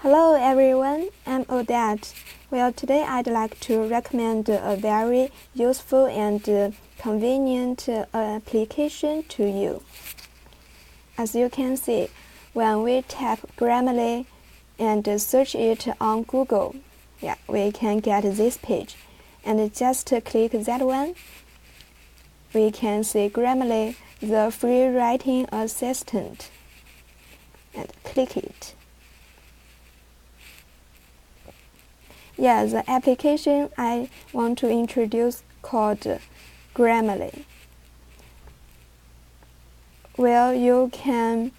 Hello everyone, I'm Odette. Well, today I'd like to recommend a very useful and convenient application to you. As you can see, when we tap Grammarly and search it on Google, we can get this page. And just click that one, we can see Grammarly, the free writing assistant, and click it. The application I want to introduce called Grammarly. Well, you can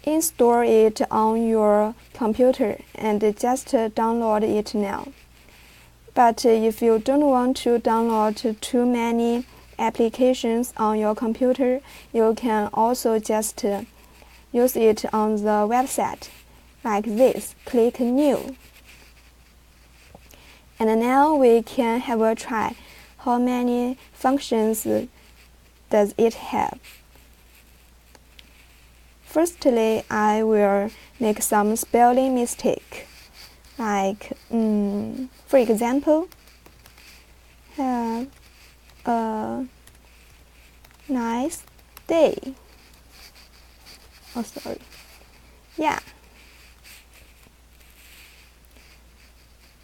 install it on your computer and just download it now. But if you don't want to download too many applications on your computer, you can also just use it on the website, like this. Click New. And now we can have a try. How many functions does it have? Firstly, I will make some spelling mistake. Like, for example, have a nice day. Oh, sorry.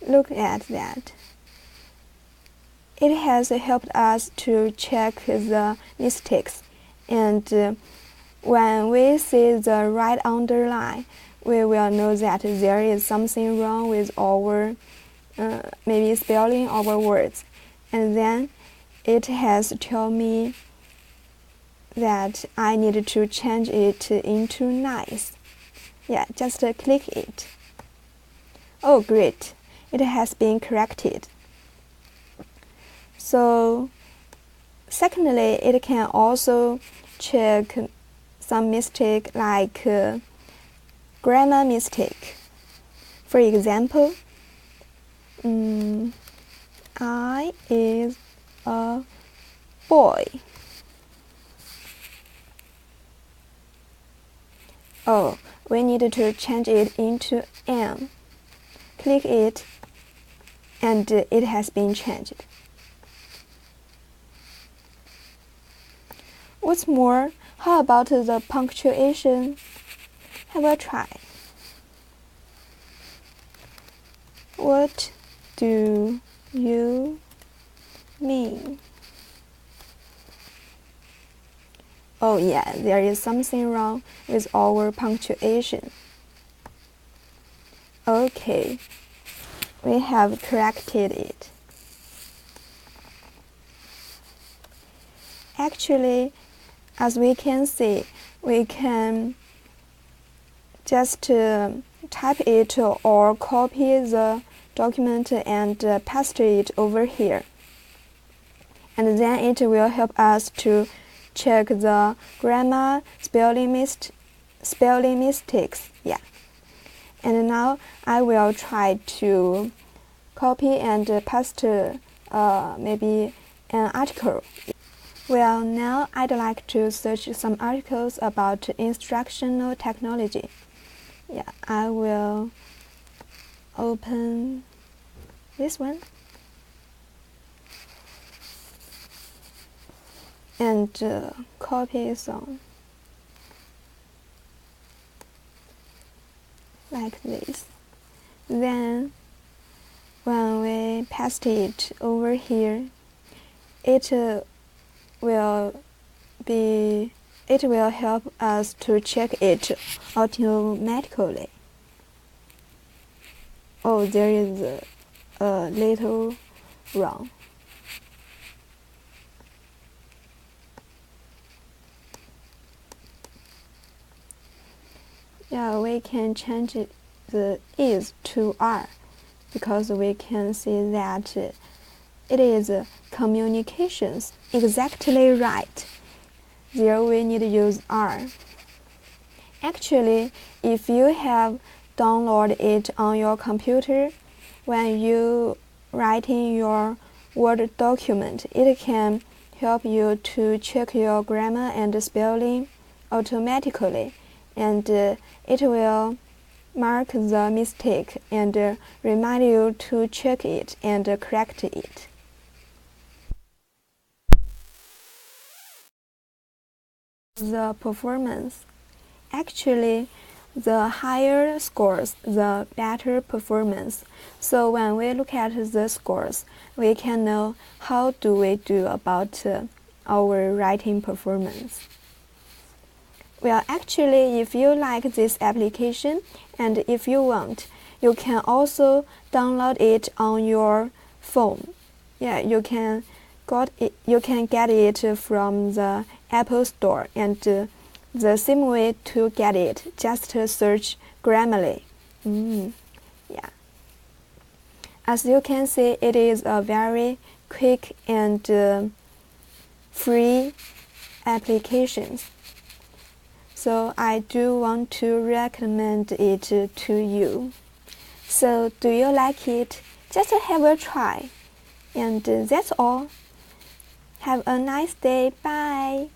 Look at that. It has helped us to check the mistakes, and when we see the right underline, we will know that there is something wrong with our maybe spelling our words. And then it has told me that I need to change it into nice. Just click it. Oh, great. It has been corrected. So, secondly, it can also check some mistake like grammar mistake. For example, I is a boy. Oh, we need to change it into am. Click it, and it has been changed. What's more, how about the punctuation? Have a try. What do you mean? Oh there is something wrong with our punctuation. Okay, we have corrected it. Actually, as we can see, we can just type it or copy the document and paste it over here. And then it will help us to check the grammar, spelling mistakes. And now I will try to copy and paste maybe an article. Well, now I'd like to search some articles about instructional technology. I will open this one and copy some like this. Then when we paste it over here, it will help us to check it automatically. Oh, there is a little wrong. We can change the is to are, because we can see that it is communications. Exactly right. There we need to use are. Actually, if you have downloaded it on your computer, when you write in your Word document, it can help you to check your grammar and spelling automatically, and it will mark the mistake and remind you to check it and correct it. The performance. Actually, the higher scores, the better performance. So when we look at the scores, we can know how do we do about our writing performance. Well, actually, if you like this application and if you want, you can also download it on your phone. Yeah, you can get it from the Apple Store, and the same way to get it, just search Grammarly. Yeah. As you can see, it is a very quick and free application. So I do want to recommend it to you. So do you like it? Just have a try. And that's all. Have a nice day. Bye.